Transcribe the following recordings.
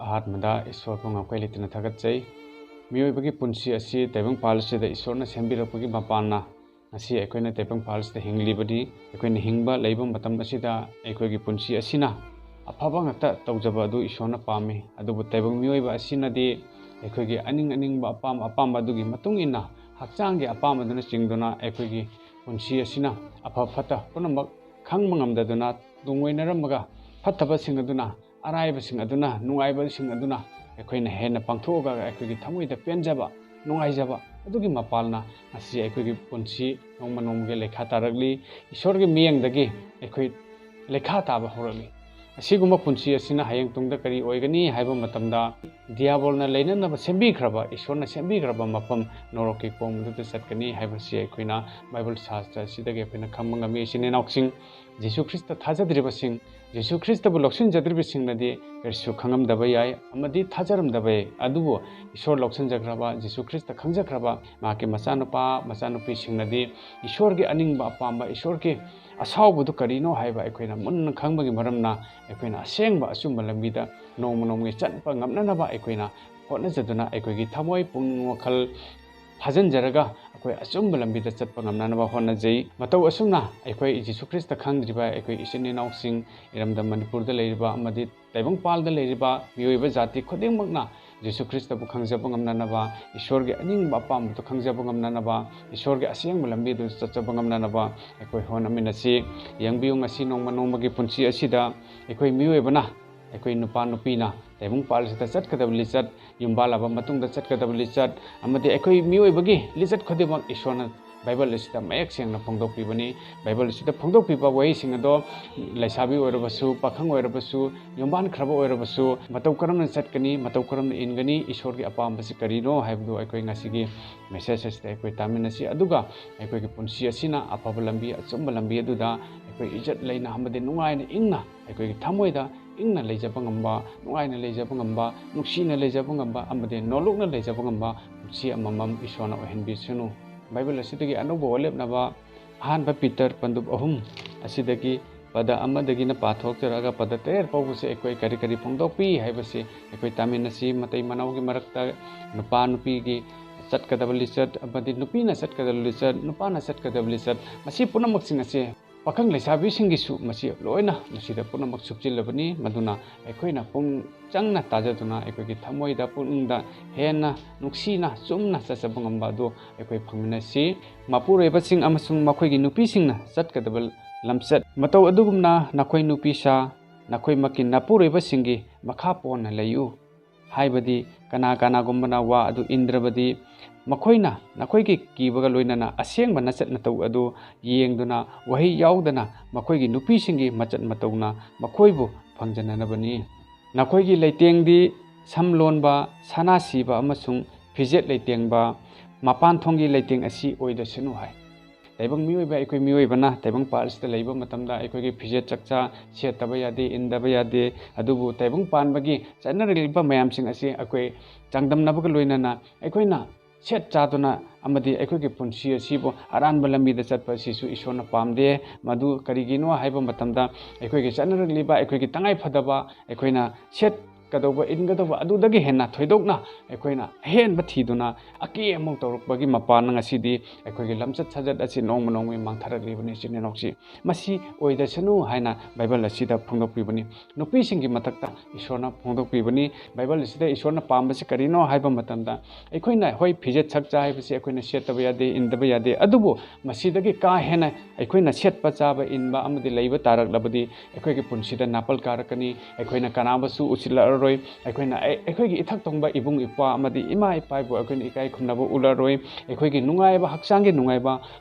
अहात्मदा ईश्वर को ngapkai litna thagatsai miyoibagi punsi asi taibang palsida ईश्वरना sembirapagi mapana asi aikoina taibang palsida hinglibadi aikoina hingba leiba matam asida aikoigi punsi asina afaba ngakta tawjaba adu ईश्वरना pami adubu taibang miyoiba asina di aikoigi aning apam adugi matungina hakchanggi apam aduna chingduna aikoigi punsi asina afa phata punamak khangma ngamdaduna dungoinaramaga phattaba singaduna araiba singaduna nungaiba singaduna aikoina hena pangthoga aikoigi thamoida penjaba nungaijaba adugi mapalna asi aikoigi punsi nongmanongge lekha taragli ईश्वरगी miyangdagi aikoi lekha taba horali asiguma punsi asina hayang tungda kari oigani haiba matamda diabolna leinanaba sembikraba ईश्वरना sembikraba mapam noroki pomduta satkani haiba si aikoina bible shastra sidagi aikoina khamangami sine nauksing Jesus Christ thajadribasing Jesus Christ bu loksin jadribasing nadi ersu khangam dabai amadi thajaram dabai adubo Ishwar loksin jagraba Jesus Christ khangjakraba maki machanupi singnadi Ishwar gi aningba apamba Ishwar ki asawbudu karino haiba aikoina mun khangbagi maramna aikoina asengba asumba lambida nongmonongge chatpa ngamnanaba aikoina hotnajaduna aikoigi thamoi pung wakhal hajanjaraga akoi asumba lambida chatpa ngamnanaba hotnajai matau asumna akoi Jesus Christ khangdriba akoi isini nausing iramda manipur da leiriba amadi taibang pal da leiriba miyoiba jati khodingmakna Jesus Christ bu khangjaba ngamnanaba Ishwar ge aning ba pam to khangjaba ngamnanaba Ishwar ge aseng lambi du chachaba ngamnanaba akoi honaminasi yangbiung asi nongmanongmagi punsi asida akoi miyoibana akoi nupa nupina taibung pal sita chatkadab lichat yumbalaba matungda chatkadab lichat amadi akoi miyoibagi lichat khodimak ईश्वरना Bible isida mayak sengna phongdokpibani Bible isida phongdokpiba wai singado laisabi oirabasu pakhang oirabasu yomban khraba oirabasu matau karamna chatkani matau karamna ingani ईश्वर की अपाम्बसी करिनो हाइबदो अखोय ngasigi message asida अखोय taminasi aduga अखोय की punsi asina afaba lambi achumba lambi aduda अखोय इज्जत लेना हमदे नुंगायना इंगना अखोय की थमोयदा इंगना लेजबा ngamba नुंगायना लेजबा ngamba नुक्सीना लेजबा ngamba amade nolokna लेजबा ngamba punsi amamam ईश्वरना ओहनबिसुनु Bible asidagi anubo olepnaba ahanba Peter pandub ahum asidagi pada amadagi na pathok charaga pada ter pawse ekoi kari phongdokpi haibase ekoi taminasi matai manawgi marakta nupa nupi gi chatkadabli chat abadi nupi na chatkadabli chat nupa na chatkadabli chat masi punamak singase pakhang leisabi singisu masi loina masida punamak supchilabani maduna ekoina pung changna tajaduna ekogi thamoida puningda hena nuksina chumna chachabangamba do ekoi phangminasi mapureba sing amasung makhoigi nupi singna chatkadabal lamchat matau adugumna nakhoi nupi sa nakhoi makin napureba singi makha ponna layu haibadi kana gumbana wa adu indrabadi makoina nakoigi kibaga loinana asengba nachat natau adu yengduna wahi yaudana makoigi nupi singi machat matawna makoibu phangjananabani nakoigi leitengdi samlonba sanasiba amasung fijet leitengba mapan thongi leiteng asi oidasenu hai taibang miyoiba ekoi miyoibana taibang palsita leiba matamda ekoigi fijet chakcha setaba yade indaba yade adubu taibang panbagi chanariliba mayamsing asi ekoi changdamnabaga loinana ekoina set chaduna amadi ekoigi punsi asibo aranba lambida chatpa sisu ईश्वरना pamde madu karigino haiba matamda ekoigi chanariliba ekoigi tangai phadaba ekoina set kadauba ingadauba adudagi henna thoidokna ekoina henba thiduna aki among torokbagi mapana ngasidi ekoigi lamchat sajat asi nongmanongmi mangtharalibani sinenoksi masi oidasanu haina bible asida phongdokpibani nupi singi matakta ईश्वरना phongdokpibani bible asida ईश्वरना pambasi karino haiba matamda ekoina hoi phije chakcha haibasi ekoina setaba yade indaba yade adubu masidagi ka hena ekoina setpa chaba inba amadi leiba tarak labadi ekoigi punsida napal karakani ekoina kanabasu usila roi ekoina ekoigi ithak tongba ibung ipa amadi ima ipai bo ekoina ikai khumnabo ularoi ekoigi nungaiba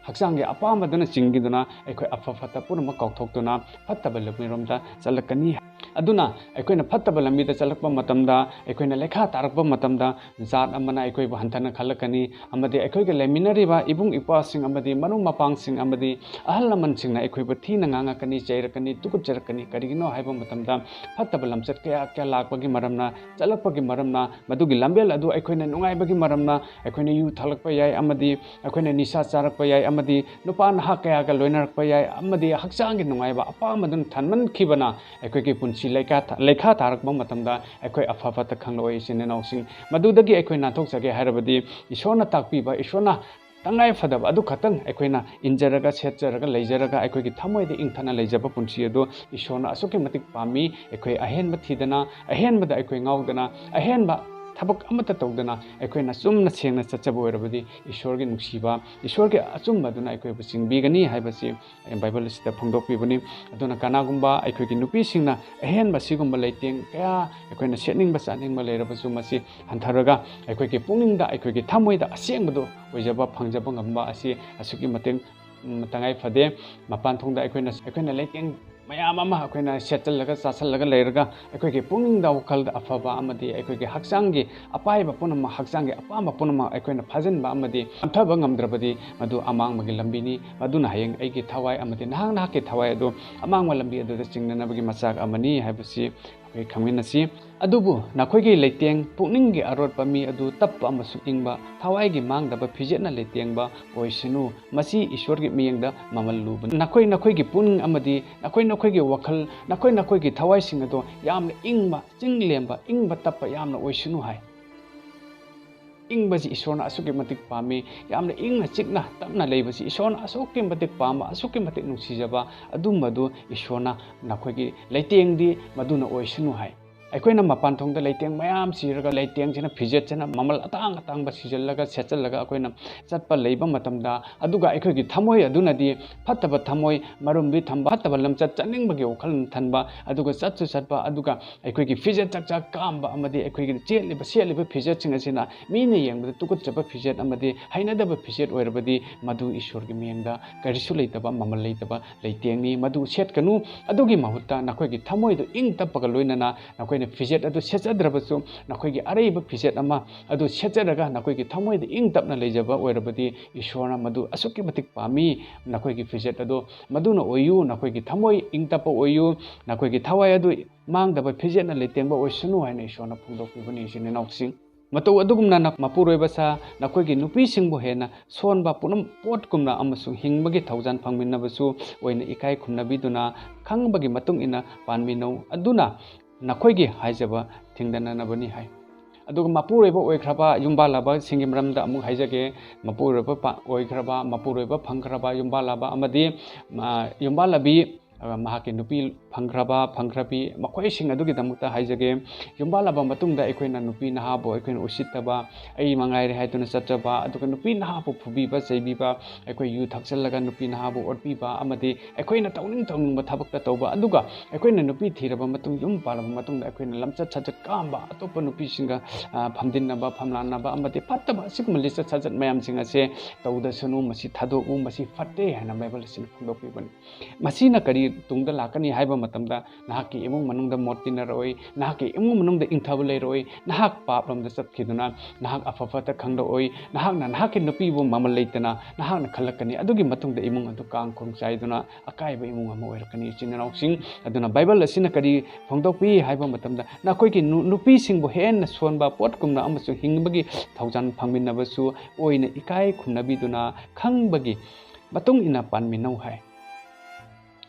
haksangi apamaduna chingiduna ekoi afa phata purma kauthoktuna phattaba lamiromda chalakani aduna ekoina phattaba lamida chalakpa matamda ekoina lekha tarakpa matamda zat amana ekoi hantana khalakani amadi ekoiga leminariba ibung ipa sing amadi manung mapang sing amadi ahal laman singna ekoi ba thina nganga kani chairakani tukutcharakani karigino haiba matamda phattaba lamchat kya lakpagi maramna chalakpagi maramna madugi lambel adu ekoina nungaibagi maramna ekoina yu thalakpa yai amadi ekoina nisa charakpa yai amadi nupan ha kya ga loinarakpa yai amadi haksangi nungaiba apa madun thanman khibana ekoigi punsi leikha tarakba matamda akhoi afafa ta khangloi sinenauksing madudagi akhoi nathokjage harabadi ishorna takpiba ishorna tangai fadaba adu khatang aikoina injaraga setjaraga leijaraga aikoigi thamoide ingthana leijaba punsi adu ishorna asuki matik pami aikoi ahenba thidana ahenbada aikoi ngaudana ahenba tabak amata tawdana aikoina sumna sengna chachaba oirabadi ishorgi nungsiba ishorgi achumbaduna aikoi busing bigani haibasi bible sida phongdokpibani aduna kanagumba aikoigi nupi singna ahenba sigumba leiteng kaya aikoina setningba chaningba leirabasu masi hantharaga aikoigi pungingda aikoigi thamoida asengbadu oijaba phangjaba ngamba asi asuki mateng tangai fade mapan thongda aikoina leiteng mayam ama akoina setlaga chasallaga leiraga aikoigi pungingda wakhalda afaba amadi aikoigi haksangi apaiba punama haksangi apama punama aikoina phajanba amadi amthaba ngamdrabadi madu amangmagi lambini maduna hayeng aigi thawai amadi nahang thawai adu amangma lambi adu chingnanabagi machak amani haibasi khaminasi adubu nakhoi leiteng pukninggi arot pami adu tappa amasu ingba thawai gi mangdaba phijetna leitengba oisinu masi ishorgi miyengda mamallu nakhoi gi puning amadi nakhoi gi wakhal nakhoi gi thawai sing adu yamna ingba chinglemba ingba tappa yamna oisinu hai ingbaji ishorna asuki matik pami yamna ingna chikna tapna leibasi ishorna asuki matik pama asuki matik nungsijaba adumadu ishorna nakhoi gi leitengdi maduna oisinu hai aikoina mapan thongda leiteng mayam siraga leiteng chena phijet chena mamal atang ba sijallaga sechallaga akoina chatpa leiba matamda aduga aikoi gi thamoi adunadi phattaba thamoi marumbi thamba phattaba lamchat chaningbagi okhal thanba aduga chatpa aduga aikoi gi phijet chak kamba amadi aikoi gi cheliba phijet chinga sina mine yengba tukut chapa phijet amadi hainadaba phijet oirabadi madu ishorgi miyengda karisu leitaba mamal leitaba leitengni madu setkanu adugi mahutta nakoi gi thamoi do ing tappaga loinana nakoi phijet adu sechadrabasu nakhoi araiba phijet ama adu secharaga nakhoi thamoida ing tapna leijaba oirabadi ishorna madu asuki matik pami nakhoi phijet adu maduna oyu nakhoi thamoi ing tapa oyu nakhoi thawai adu mangdaba phijet na leitengba oisunu haina ishorna phungdokpibani sine nauksing mato adugumna nak mapuroiba sa nakhoi nupi singbo hena sonba punam pot kumna amasu hingbagi thaujan phangminnabasu oina ikai khumnabiduna khangbagi matung ina panminau aduna nakhoi haijaba thingdananabani hai aduga mapuroiba oikraba yumbalaba singimramda amu haijage mapuroiba oikraba mapuroiba phangkraba yumbalaba amadi yumbalabi mahaki nupi phangkrabi makhoi sing adugi damukta haijage yumbalaba matungda aikoina nupi nahabo aikoina usittaba ai mangai re haituna chachaba aduga nupi nahabo phubiba cheibiba aikoi yu thaksallaga nupi nahabo orpiba amadi aikoina tawning thabakta tawba aduga aikoina nupi thiraba matung yum palaba matungda aikoina lamchat chachat kamba atopa nupi singa phamdinnaba phamlanaba amadi phattaba asigma lisa chachat mayam singa se tawdasanu masi thado masi fatte hana bible sin phungdokpibani masina kari tungda lakani haiba matamda nahaki imung manungda motina roi nahaki imung manungda ingthaba leiroi nahak paplamda chapkhiduna nahak afafata khangda oi nahaki nupi bu mamal leitana nahakna khalakani adugi matungda imung adu kang khong chaiduna akaiba imung ama oirakani chinanausing aduna bible asina kari phongdokpi haiba matamda nakoi ki nupi singbu hen sonba potkumna amasu hingbagi thaujan phangminabasu oina ikai khumnabiduna khangbagi matung ina panminau hai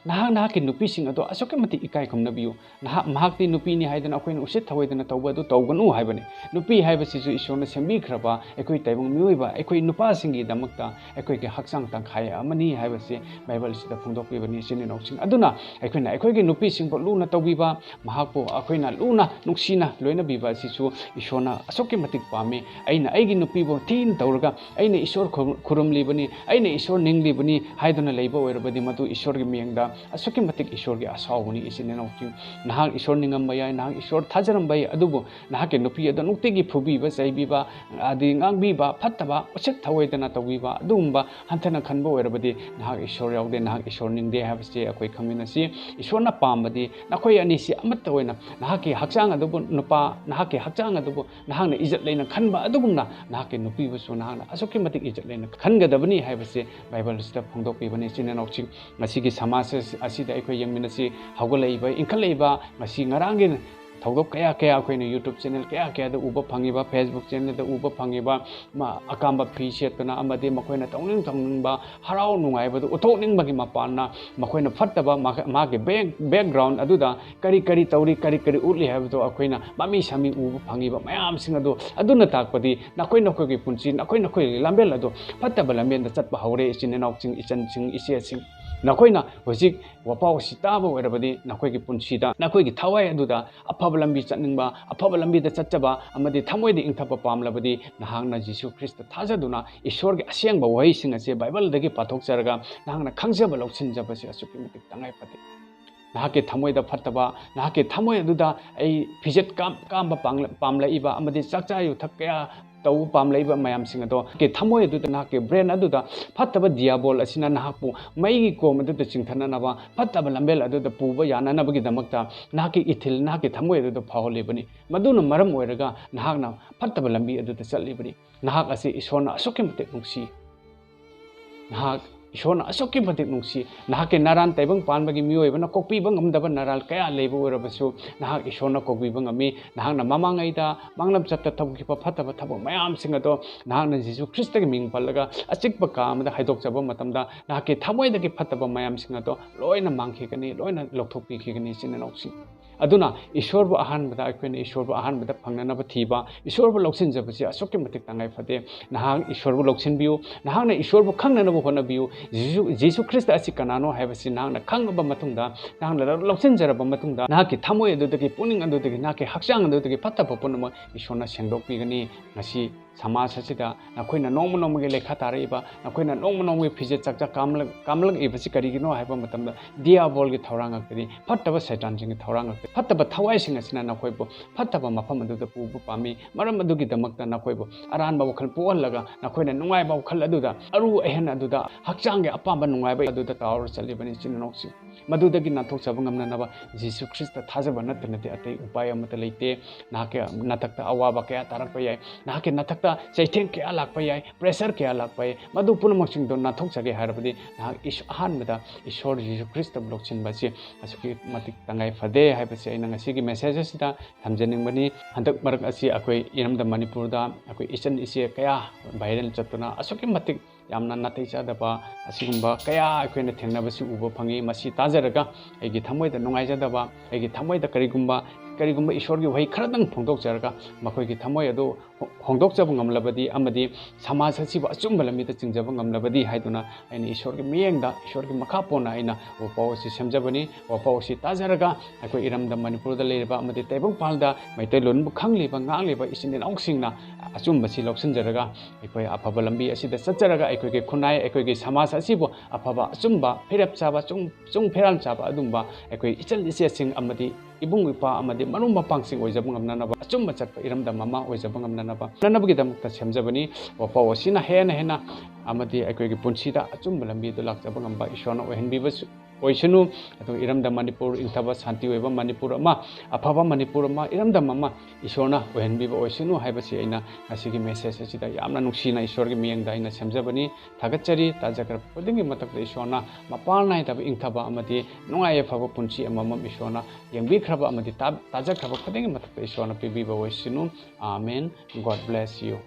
nahaki nupi sing ado asoke mati ikai khumnabiu mahakti nupi ni haidana akoina usit thawaidana tawba adu tawganu haibani nupi haibasisu ishorna sembi khraba ekoi taibong miyoiba ekoi nupa singi damakta ekoi ge haksang tangkhai amani haibasi bible sida phungdokpibani sini noksing aduna ekoina ekoi ge nupi singbo luna tawbiba mahakpo akoina luna nuksina loina biba sisu ishorna asoke mati pame aina aigi nupi bo tin tawraga aina ishor khurumlibani aina ishor ninglibani haidana leiba oirabadi matu ishor ge miyengda asuki matik ishorgi asawuni isine nauki nahak ishor ningamba yai nahak ishor thajaramba yai adubu nahak ke nupi adu nuktegi phubiba chaibiba adi ngangbiba phattaba usit thawaidana tawbiba adumba hanthana khanba oirabadi nahak ishor yaude nahak ishor ningde habse akoi khaminasi ishorna pambadi nakhoi anisi amatta oina nahak ke hakchang adubu nupa nahak ke hakchang adubu nahakna ijat leina khanba adugumna nahak ke nupi busu nahakna asuki matik ijat leina khangadabani habse bible sida phungdokpibani sine nauki masigi samasa asida aikoi yangminasi haugalaiba inkhalaiba masi ngarangi थौदोक कया कया अखोइना YouTube channel कया कया दा उबा फंगिबा Facebook channel दा उबा फंगिबा अकाम्बा फी सेटना अमदि मखोइना तौनिंग हराव नुंगाइबदु उथोकनिंगबगी मपाना मखोइना फत्तबा मागे बैकग्राउंड अदुदा करी करी तौरी करी उटली हाइबदु अखोइना मामी सामी उबा फंगिबा मयाम सिंग अदुना ताकपदि नखोइ नखोइगी पुंसी नखोइ नखोइगी लंबेल अदु फत्तबा लंबेल चटपा हौरे इचिन इनाउसिंग इचनसिंग इसेसिंग नखोइना होजिक वपाव सिताब ओइरबदि नखोइगी पुंसीदा नखोइगी थवाइ अदुदा अफब लंबी चटनिंगबा अफब लंबीदा चटचबा अमदि थमोइदि इंथप पामलबदि नहांगना जीसु ख्रिस्ट थाजदुना ईश्वरगी असेंगबा वहिसिंग असे बाइबलदगी पाथोकचरगा नहांगना खंगजबा लौसिनजबसे असुकि मतिक तंगाइ फते नहाके थमोइदा फत्तबा नहाके थमोइ अदुदा ऐ फिजेट कामबा पामलाइबा अमदि चाकचा युथक कया तौ पामलाइबा मयाम सिंग अदो के थमोइ अदुदा नहाके ब्रेन अदुदा फत्तबा दियाबोल असिना नहाकपु मैगी कोम अदुदा चिंथननबा फत्तबा लंबेल अदुदा पुबा याननबगी दमकता नहाके इथिल नहाके थमोइ अदुदा फावलेबनी मदुना मरम ओइरगा नहाकना फत्तबा लंबी अदुदा चलिबनी नहाक असे ईश्वरना असुकि मते नुंसी नहाक ईश्वरना असुकि मते नुंसी नहाके नारान तैबंग पानबगी मियोइबना कोकपीबा ngमदबा नाराल कया लेबो ओइरबसु नहाक ईश्वरना कोकपीबा ngमी नहाकना ममांगैदा मंगलम चत्ता थबकिपा फत्तबा थबो मयाम सिंगदो नहाकना जीसु ख्रिस्टगी मिंग पल्लगा अचिकपा कामदा हाइदोकचबा मतमदा नहाके थमोइदगी फत्तबा मयाम सिंगदो लोइना मांगखिगनी लोइना लौथोकपिखिगनी चिननौसि अदुना ईश्वरबु अहानबदा अखोइना ईश्वरबु अहानबदा फंगननबा थीबा ईश्वरबु लौसिनजबसि असुकि मतिक तंगाइ फते नहाक ईश्वरबु लौसिनबियु नहाकना ईश्वरबु खंगननबु होनबियु जीसु ख्रिस्ट असि कनानो हाइबसि नहाकना खंगबा मतुंगदा नहाकना लौसिनजरबा मतुंगदा नहाकि थमोइ अदुदगी पुनिंग अदुदगी नहाकि हक्चांग अदुदगी फत्तबा पुनमक ईश्वरना सेंदोकपिगनी ngasi समाज असida नखोइना नोंग नोंगगे लेखा तारइबा नखोइना नोंग नोंगगे फिजे चकचा कामलग इबसि करिगिनो हाइबा मतमदा दियाबोलगे थौरांगकदि फत्तबा शैतानजिंगे थौरांगकदि फत्तबा थवाइसिंग असना नखोइबो फत्तबा मफम अदुदा पुबु पामी मरम अदुगी दमकता नखोइबो अरानबा वखल पोहलगा नखोइना नुंगाइबा वखल अदुदा अरु अहेन अदुदा हक्चांगे अपांबा नुंगाइबा अदुदा तावर चलिबनि चिननोक्सि मदुदगी नाथोकचबा ngamnanaba जीसु ख्रिस्ट थाजबा नतनते अतै उपाय अमत लेते नाके नथकता अवाबा कया तारकपा याय नाके नथकता चैथें कया लाकपा याय प्रेशर कया लाकपा याय मदु पुनमक्सिंग दो नाथोकचगे हारबदि ना अहानबदा ईश्वर जीसु ख्रिस्ट ब्लॉकचिनबासि असुकि मतिक तंगाइ फदे हाइबसि अइना ngasiगी मेसेज असिदा थमजनिंगबनि हंदक मरक असि अखोइ इरमदा मणिपुरदा अखोइ इचन इसे कया वायरल चतुना असुकि मतिक यामना नातै चादबा असिगुंबा कया अखोइना थेंगनबसि उबो फंगी मसि ताजरगा एगी थमोइदा नुंगाइजदबा एगी थमोइदा करिगुंबा ईश्वरगी वही खरदंग फोंदोकजरगा मखोइगी थमोइ अदो होंदोकजब ngamlabadi amadi समाज असिबा अचुंबा लमिदा चिंजबा ngamlabadi हाइदुना आइना ईश्वरगी मियेंगदा ईश्वरगी मखापोना आइना वपावसि सेमजबनी वपावसि ताजरगा अखोइ इरमदा मणिपुरदा लेरबा amadi तैबंगपालदा मैतैलोनबु खंगलिबा ngangliba इसिन औसिंगना अचुंबसि लौसनजरगा अखोइ अफबा लंबी असिदा चचरगा अखोइगे खुनाय अखोइगे समाज असिबो अफबा अचुंबा फेरप चाबा चुंग feral Chaba अदुंबा अखोइ इचल इसेसिंग amadi ibung ipa amadi manung mapangsing oijabang ngamnanaba achumba chatpa iramda mama oijabang ngamnanaba nanabagi damukta semjabani wapa wasina hena amadi aikoigi punshida achumba lambi do lakjabang ngamba ishwana ohenbibas oisunu atu iramda manipur ingthaba shanti oiba manipur ama afaba manipur ama iramda mama ishwana ohenbiba oisunu haibasi aina asigi message asida yamna nuksina ishwargi miyangda aina semjabani thagachari tajakar podingi matakta ishwana mapanai tab ingthaba amadi nungai afaba punchi amamam ishwana yangbi kraba amadi tajakar podingi matakta ishwana pibiba oisunu amen. God bless you.